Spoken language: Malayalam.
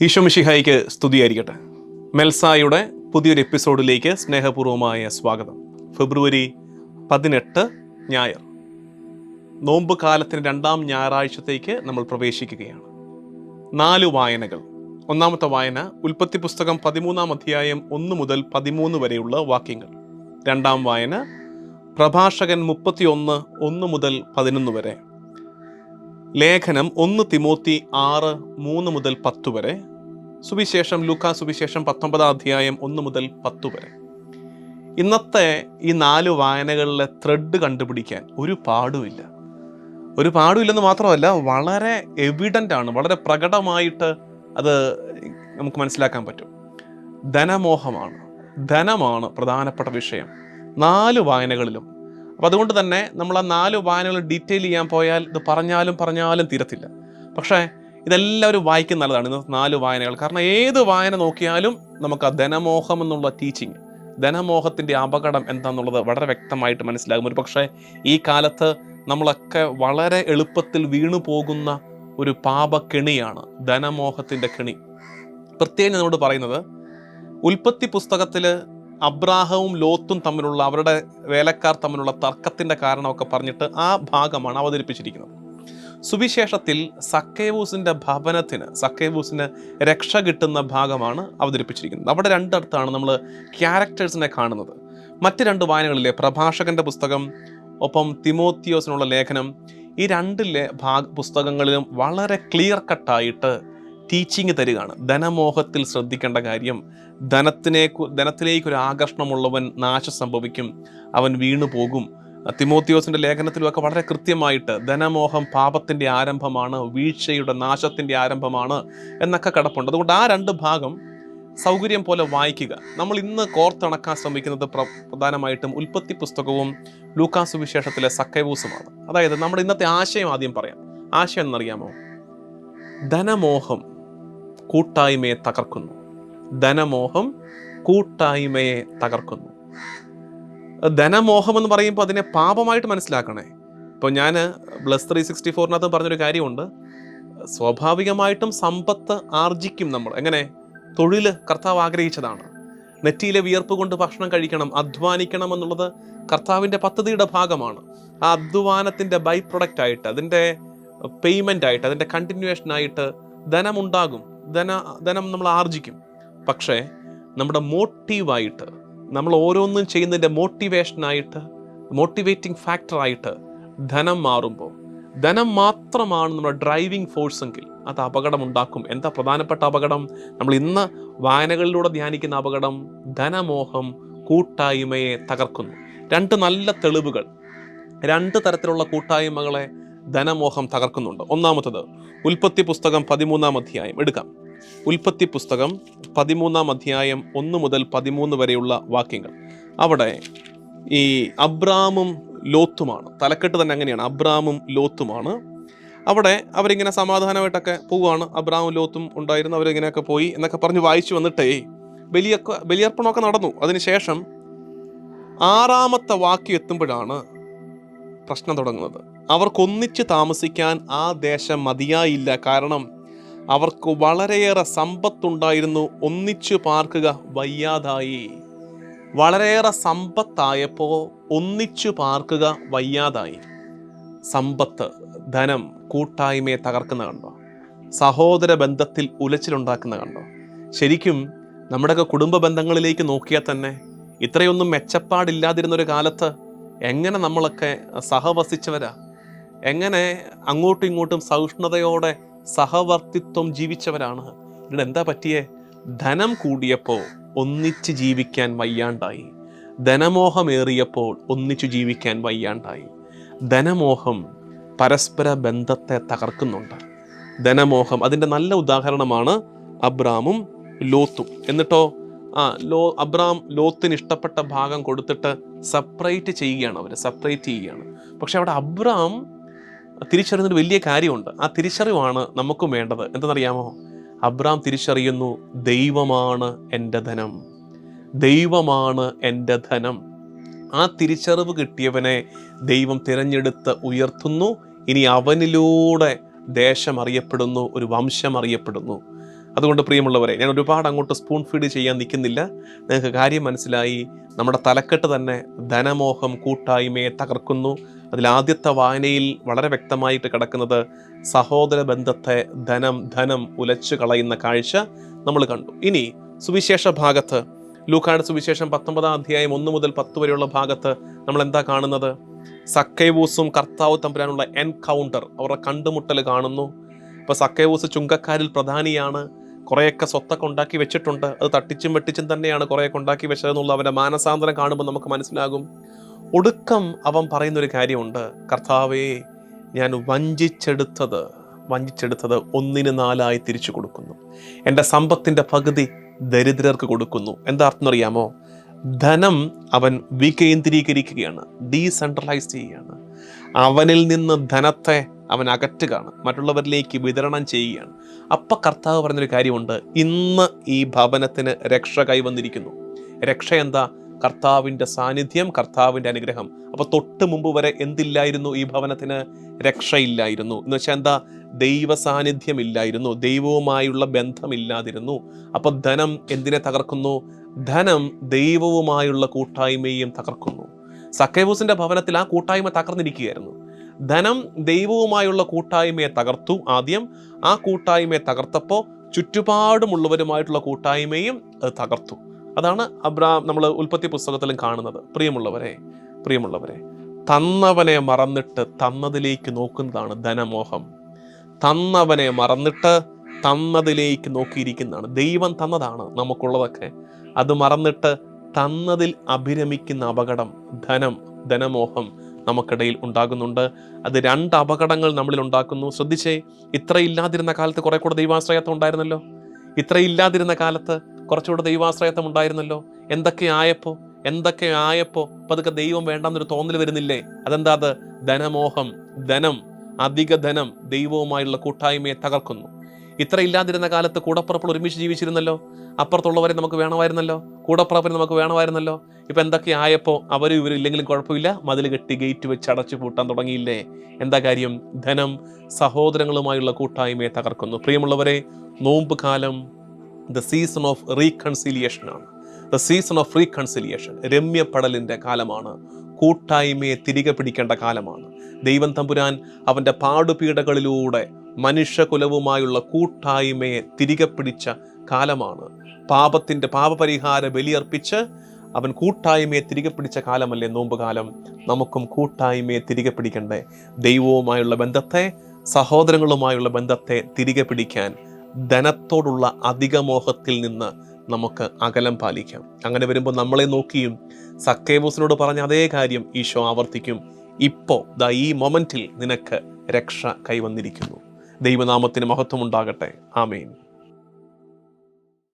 ഈശോ മിശിഹായിക്ക് സ്തുതിയായിരിക്കട്ടെ. മെൽസായുടെ പുതിയൊരു എപ്പിസോഡിലേക്ക് സ്നേഹപൂർവമായ സ്വാഗതം. ഫെബ്രുവരി 18 ഞായർ, നോമ്പ് കാലത്തിന് 2ാം ഞായറാഴ്ചത്തേക്ക് നമ്മൾ പ്രവേശിക്കുകയാണ്. 4 വായനകൾ. ഒന്നാമത്തെ വായന ഉൽപ്പത്തി പുസ്തകം 13-ാം അധ്യായം 1 മുതൽ 13 വരെയുള്ള വാക്യങ്ങൾ. 2ാം വായന പ്രഭാഷകൻ 31 1 മുതൽ 11 വരെ. ലേഖനം 1 തിമോത്തി 6 3 മുതൽ 10 വരെ. സുവിശേഷം ലൂക്കാ സുവിശേഷം 19-ാം അധ്യായം 1 മുതൽ 10 വരെ. ഇന്നത്തെ ഈ 4 വായനകളിലെ ത്രെഡ് കണ്ടുപിടിക്കാൻ ഒരു പാടുമില്ലെന്ന് മാത്രമല്ല, വളരെ എവിഡൻ്റ് ആണ്, വളരെ പ്രകടമായിട്ട് അത് നമുക്ക് മനസ്സിലാക്കാൻ പറ്റും. ധനമാണ് പ്രധാനപ്പെട്ട വിഷയം 4 വായനകളിലും. അപ്പം അതുകൊണ്ട് തന്നെ നമ്മൾ ആ 4 വായനകൾ ഡീറ്റെയിൽ ചെയ്യാൻ പോയാൽ ഇത് പറഞ്ഞാലും തീരത്തില്ല. പക്ഷേ ഇതെല്ലാവരും വായിക്കുന്ന നല്ലതാണ് ഇന്ന് 4 വായനകൾ. കാരണം ഏത് വായന നോക്കിയാലും നമുക്ക് ആ ധനമോഹം എന്നുള്ള ടീച്ചിങ്, ധനമോഹത്തിൻ്റെ അപകടം എന്താണെന്നുള്ളത് വളരെ വ്യക്തമായിട്ട് മനസ്സിലാകും. ഒരു പക്ഷേ ഈ കാലത്ത് നമ്മളൊക്കെ വളരെ എളുപ്പത്തിൽ വീണു പോകുന്ന ഒരു പാപക്കെണിയാണ് ധനമോഹത്തിൻ്റെ കെണി. പ്രത്യേകം നമ്മോട് പറയുന്നത് ഉൽപ്പത്തി പുസ്തകത്തിൽ അബ്രാഹവും ലോത്തും തമ്മിലുള്ള, അവരുടെ വേലക്കാർ തമ്മിലുള്ള തർക്കത്തിൻ്റെ കാരണമൊക്കെ പറഞ്ഞിട്ട് ആ ഭാഗമാണ് അവതരിപ്പിച്ചിരിക്കുന്നത്. സുവിശേഷത്തിൽ സക്കേവൂസിന് രക്ഷ കിട്ടുന്ന ഭാഗമാണ് അവതരിപ്പിച്ചിരിക്കുന്നത്. അവിടെ 2 അടുത്താണ് നമ്മൾ ക്യാരക്ടേഴ്സിനെ കാണുന്നത്. മറ്റ് 2 വായനകളിലെ പ്രഭാഷകന്റെ പുസ്തകം ഒപ്പം തിമോത്തിയോസിനുള്ള ലേഖനം, ഈ 2 പുസ്തകങ്ങളിലും വളരെ ക്ലിയർ കട്ടായിട്ട് ടീച്ചിങ് തരികയാണ്. ധനമോഹത്തിൽ ശ്രദ്ധിക്കേണ്ട കാര്യം, ധനത്തിലേക്കൊരു ആകർഷണമുള്ളവൻ നാശം സംഭവിക്കും, അവൻ വീണു പോകും. തിമോത്തിയോസിന്റെ ലേഖനത്തിലുമൊക്കെ വളരെ കൃത്യമായിട്ട് ധനമോഹം പാപത്തിന്റെ ആരംഭമാണ്, വീഴ്ചയുടെ നാശത്തിന്റെ ആരംഭമാണ് എന്നൊക്കെ കിടപ്പുണ്ട്. അതുകൊണ്ട് ആ 2 ഭാഗം സൗകര്യം പോലെ വായിക്കുക. നമ്മൾ ഇന്ന് കോർത്തിണക്കാൻ ശ്രമിക്കുന്നത് പ്രധാനമായിട്ടും ഉൽപ്പത്തി പുസ്തകവും ലൂക്കാ സുവിശേഷത്തിലെ സക്കേവൂസുമാണ്. അതായത് നമ്മുടെ ഇന്നത്തെ ആശയം ആദ്യം പറയാം. ആശയം എന്നറിയാമോ? ധനമോഹം കൂട്ടായ്മയെ തകർക്കുന്നു. ധനമോഹം എന്ന് പറയുമ്പോൾ അതിനെ പാപമായിട്ട് മനസ്സിലാക്കണേ. ഇപ്പോൾ ഞാൻ ബ്ലസ് 364 പറഞ്ഞൊരു കാര്യമുണ്ട്. സ്വാഭാവികമായിട്ടും സമ്പത്ത് ആർജിക്കും നമ്മൾ. എങ്ങനെ? തൊഴിൽ കർത്താവ് ആഗ്രഹിച്ചതാണ്. നെറ്റിയിലെ വിയർപ്പ് കൊണ്ട് ഭക്ഷണം കഴിക്കണം, അധ്വാനിക്കണം എന്നുള്ളത് കർത്താവിൻ്റെ പദ്ധതിയുടെ ഭാഗമാണ്. ആ അധ്വാനത്തിൻ്റെ ബൈ പ്രൊഡക്റ്റ് ആയിട്ട്, അതിൻ്റെ പേയ്മെൻ്റ് ആയിട്ട്, അതിൻ്റെ കണ്ടിന്യൂവേഷനായിട്ട് ധനമുണ്ടാകും. ധനം നമ്മൾ ആർജിക്കും. പക്ഷേ നമ്മുടെ മോട്ടീവായിട്ട്, നമ്മൾ ഓരോന്നും ചെയ്യുന്നതിൻ്റെ മോട്ടിവേഷനായിട്ട്, മോട്ടിവേറ്റിംഗ് ഫാക്ടറായിട്ട് ധനം മാറുമ്പോൾ, ധനം മാത്രമാണ് നമ്മുടെ ഡ്രൈവിംഗ് ഫോഴ്സ് എങ്കിൽ അത് അപകടമുണ്ടാക്കും. എന്താ പ്രധാനപ്പെട്ട അപകടം? നമ്മൾ ഇന്ന് വായനകളിലൂടെ ധ്യാനിക്കുന്ന അപകടം, ധനമോഹം കൂട്ടായ്മയെ തകർക്കുന്നു. 2 നല്ല തെളിവുകൾ, 2 തരത്തിലുള്ള കൂട്ടായ്മകളെ ധനമോഹം തകർക്കുന്നുണ്ട്. ഒന്നാമത്തത് ഉൽപ്പത്തി പുസ്തകം 13-ാം അധ്യായം എടുക്കാം. ഉൽപ്പത്തി പുസ്തകം 13-ാം അധ്യായം 1 മുതൽ 13 വരെയുള്ള വാക്യങ്ങൾ. അവിടെ ഈ അബ്രാമും ലോത്തുമാണ്. തലക്കെട്ട് തന്നെ അങ്ങനെയാണ്, അബ്രാമും ലോത്തുമാണ്. അവിടെ അവരിങ്ങനെ സമാധാനമായിട്ടൊക്കെ പോവുകയാണ്. അബ്രാമും ലോത്തും ഉണ്ടായിരുന്നു, അവരിങ്ങനെയൊക്കെ പോയി എന്നൊക്കെ പറഞ്ഞ് വായിച്ചു വന്നിട്ടേ ബലിയർപ്പണമൊക്കെ നടന്നു. അതിനുശേഷം 6-ാമത്തെ വാക്യം എത്തുമ്പോഴാണ് പ്രശ്നം തുടങ്ങുന്നത്. അവർക്കൊന്നിച്ച് താമസിക്കാൻ ആ ദേശം മതിയായില്ല. കാരണം അവർക്ക് വളരെയേറെ സമ്പത്തുണ്ടായിരുന്നു, ഒന്നിച്ചു പാർക്കുക വയ്യാതായി. വളരെയേറെ സമ്പത്തായപ്പോൾ ഒന്നിച്ചു പാർക്കുക വയ്യാതായി. സമ്പത്ത്, ധനം കൂട്ടായ്മയെ തകർക്കുന്ന കണ്ടോ? സഹോദര ബന്ധത്തിൽ ഉലച്ചിലുണ്ടാക്കുന്ന കണ്ടോ? ശരിക്കും നമ്മുടെയൊക്കെ കുടുംബ ബന്ധങ്ങളിലേക്ക് നോക്കിയാൽ തന്നെ ഇത്രയൊന്നും മെച്ചപ്പാടില്ലാതിരുന്നൊരു കാലത്ത് എങ്ങനെ നമ്മളൊക്കെ സഹവസിച്ചവരാ, എങ്ങനെ അങ്ങോട്ടും ഇങ്ങോട്ടും സഹിഷ്ണുതയോടെ സഹവർത്തിത്വം ജീവിച്ചവരാണ്. ഇവിടെ എന്താ പറ്റിയേ? ധനം കൂടിയപ്പോൾ ഒന്നിച്ച് ജീവിക്കാൻ വയ്യാണ്ടായി. ധനമോഹമേറിയപ്പോൾ ഒന്നിച്ചു ജീവിക്കാൻ വയ്യാണ്ടായി. ധനമോഹം പരസ്പര ബന്ധത്തെ തകർക്കുന്നുണ്ട്. ധനമോഹം അതിൻ്റെ നല്ല ഉദാഹരണമാണ് അബ്രാമും ലോത്തും. എന്നിട്ടോ അബ്രാം ലോത്തിന് ഇഷ്ടപ്പെട്ട ഭാഗം കൊടുത്തിട്ട് സെപ്പറേറ്റ് ചെയ്യുകയാണ്. പക്ഷെ അവിടെ അബ്രാം തിരിച്ചറിയുന്നൊരു വലിയ കാര്യമുണ്ട്. ആ തിരിച്ചറിവാണ് നമുക്കും വേണ്ടത്. എന്തെന്നറിയാമോ? അബ്രാം തിരിച്ചറിയുന്നു, ദൈവമാണ് എൻ്റെ ധനം. ആ തിരിച്ചറിവ് കിട്ടിയവനെ ദൈവം തിരഞ്ഞെടുത്ത് ഉയർത്തുന്നു. ഇനി അവനിലൂടെ ദേശം അറിയപ്പെടുന്നു, ഒരു വംശം അറിയപ്പെടുന്നു. അതുകൊണ്ട് പ്രിയമുള്ളവരെ, ഞാൻ ഒരുപാട് അങ്ങോട്ട് സ്പൂൺ ഫീഡ് ചെയ്യാൻ നിൽക്കുന്നില്ല. നിങ്ങൾക്ക് കാര്യം മനസ്സിലായി. നമ്മുടെ തലക്കെട്ട് തന്നെ ധനമോഹം കൂട്ടായ്മയെ തകർക്കുന്നു. അതിലാദ്യത്തെ വായനയിൽ വളരെ വ്യക്തമായിട്ട് കിടക്കുന്നത് സഹോദര ബന്ധത്തെ ധനം ഉലച്ചു കളയുന്ന കാഴ്ച നമ്മൾ കണ്ടു. ഇനി സുവിശേഷ ഭാഗത്ത്, ലൂക്കായുടെ സുവിശേഷം 19 അധ്യായം 1 മുതൽ 10 വരെയുള്ള ഭാഗത്ത് നമ്മൾ എന്താ കാണുന്നത്? സക്കൈവൂസും കർത്താവ് തമ്പുരാനുള്ള എൻകൗണ്ടർ, അവരുടെ കണ്ടുമുട്ടൽ കാണുന്നു. ഇപ്പൊ സക്കൈവൂസ് ചുങ്കക്കാരിൽ പ്രധാനിയാണ്. കുറേയൊക്കെ സ്വത്തൊക്കെ ഉണ്ടാക്കി വെച്ചിട്ടുണ്ട്. അത് തട്ടിച്ചും വെട്ടിച്ചും തന്നെയാണ് കുറേയൊക്കെ ഉണ്ടാക്കി വെച്ചതെന്നുള്ള അവൻ്റെ മാനസാന്തരം കാണുമ്പോൾ നമുക്ക് മനസ്സിലാകും. ഒടുക്കം അവൻ പറയുന്നൊരു കാര്യമുണ്ട്, കർത്താവേ, ഞാൻ വഞ്ചിച്ചെടുത്തത് 1/4 തിരിച്ചു കൊടുക്കുന്നു. എൻ്റെ സമ്പത്തിൻ്റെ പകുതി ദരിദ്രർക്ക് കൊടുക്കുന്നു. എന്താ അർത്ഥം അറിയാമോ? ധനം അവൻ വികേന്ദ്രീകരിക്കുകയാണ്, ഡീസെൻട്രലൈസ് ചെയ്യുകയാണ്. അവനിൽ നിന്ന് ധനത്തെ അവൻ അകറ്റുകയാണ്, മറ്റുള്ളവരിലേക്ക് വിതരണം ചെയ്യുകയാണ്. അപ്പം കർത്താവ് പറഞ്ഞൊരു കാര്യമുണ്ട്, ഇന്ന് ഈ ഭവനത്തിന് രക്ഷ കൈവന്നിരിക്കുന്നു. രക്ഷ എന്താ? കർത്താവിൻ്റെ സാന്നിധ്യം, കർത്താവിൻ്റെ അനുഗ്രഹം. അപ്പൊ തൊട്ട് മുമ്പ് വരെ എന്തില്ലായിരുന്നു? ഈ ഭവനത്തിന് രക്ഷയില്ലായിരുന്നു. എന്ന് വെച്ചാൽ എന്താ? ദൈവ സാന്നിധ്യം ഇല്ലായിരുന്നു, ദൈവവുമായുള്ള ബന്ധമില്ലാതിരുന്നു. അപ്പൊ ധനം എന്തിനെ തകർക്കുന്നു? ധനം ദൈവവുമായുള്ള കൂട്ടായ്മയും തകർക്കുന്നു. സക്കൈവൂസിന്റെ ഭവനത്തിൽ ആ കൂട്ടായ്മ തകർന്നിരിക്കുകയായിരുന്നു. ധനം ദൈവവുമായുള്ള കൂട്ടായ്മയെ തകർത്തു. ആദ്യം ആ കൂട്ടായ്മയെ തകർത്തപ്പോൾ ചുറ്റുപാടുമുള്ളവരുമായിട്ടുള്ള കൂട്ടായ്മയും അത് തകർത്തു. അതാണ് നമ്മൾ ഉൽപ്പത്തി പുസ്തകത്തിലും കാണുന്നത്. പ്രിയമുള്ളവരെ, തന്നവനെ മറന്നിട്ട് തന്നതിലേക്ക് നോക്കുന്നതാണ് ധനമോഹം. തന്നവനെ മറന്നിട്ട് തന്നതിലേക്ക് നോക്കിയിരിക്കുന്നതാണ്. ദൈവം തന്നതാണ് നമുക്കുള്ളതൊക്കെ, അത് മറന്നിട്ട് തന്നതിൽ അഭിരമിക്കുന്ന അപകടം ധനമോഹം നമുക്കിടയിൽ ഉണ്ടാകുന്നുണ്ട്. അത് 2 അപകടങ്ങൾ നമ്മളിൽ ഉണ്ടാക്കുന്നു. ശ്രദ്ധിച്ചേ, ഇത്രയില്ലാതിരുന്ന കാലത്ത് കുറെ കൂടെ ദൈവാശ്രയത്വം ഉണ്ടായിരുന്നല്ലോ. ഇത്രയില്ലാതിരുന്ന കാലത്ത് കുറച്ചുകൂടെ ദൈവാശ്രയത്വം ഉണ്ടായിരുന്നല്ലോ. എന്തൊക്കെ ആയപ്പോ പതുക്കെ ദൈവം വേണ്ടെന്നൊരു തോന്നൽ വരുന്നില്ലേ? അതെന്താ? അത് ധനമോഹം. അധിക ധനം ദൈവവുമായുള്ള കൂട്ടായ്മയെ തകർക്കുന്നു. ഇത്ര ഇല്ലാതിരുന്ന കാലത്ത് കൂടപ്പുറപ്പോൾ ഒരുമിച്ച് ജീവിച്ചിരുന്നല്ലോ. അപ്പുറത്തുള്ളവരെ നമുക്ക് വേണമായിരുന്നല്ലോ, കൂടപ്പുറപ്പിനെ നമുക്ക് വേണമായിരുന്നല്ലോ. ഇപ്പം എന്തൊക്കെ ആയപ്പോൾ അവരും ഇവരും ഇല്ലെങ്കിലും കുഴപ്പമില്ല, മതിൽ കെട്ടി ഗേറ്റ് വെച്ച് അടച്ചു പൂട്ടാൻ തുടങ്ങിയില്ലേ? എന്താ കാര്യം? ധനം സഹോദരങ്ങളുമായുള്ള കൂട്ടായ്മയെ തകർക്കുന്നു. പ്രിയമുള്ളവരെ, നോമ്പ് കാലം ദ സീസൺ ഓഫ് റീകൺസിലിയേഷൻ ആണ്. ദ സീസൺ ഓഫ് റീകൺസിലിയേഷൻ, രമ്യപ്പെടലിൻ്റെ കാലമാണ്. കൂട്ടായ്മയെ തിരികെ പിടിക്കേണ്ട കാലമാണ്. ദൈവം തമ്പുരാൻ അവൻ്റെ പാടുപീഡകളിലൂടെ മനുഷ്യകുലവുമായുള്ള കൂട്ടായ്മയെ തിരികെ പിടിച്ച കാലമാണ്. പാപപരിഹാര ബലിയർപ്പിച്ച് അവൻ കൂട്ടായ്മയെ തിരികെ പിടിച്ച കാലമല്ലേ നോമ്പ് കാലം? നമുക്കും കൂട്ടായ്മയെ തിരികെ പിടിക്കണ്ടേ? ദൈവവുമായുള്ള ബന്ധത്തെ, സഹോദരങ്ങളുമായുള്ള ബന്ധത്തെ തിരികെ പിടിക്കാൻ ധനത്തോടുള്ള അധികമോഹത്തിൽ നിന്ന് നമുക്ക് അകലം പാലിക്കാം. അങ്ങനെ വരുമ്പോൾ നമ്മളെ നോക്കിയും സക്കൈവൂസിനോട് പറഞ്ഞ അതേ കാര്യം ഈശോ ആവർത്തിക്കും. ഇപ്പോൾ ഈ മൊമെന്റിൽ നിനക്ക് രക്ഷ കൈവന്നിരിക്കുന്നു. ദൈവനാമത്തിന് മഹത്വം ഉണ്ടാകട്ടെ. ആമേൻ.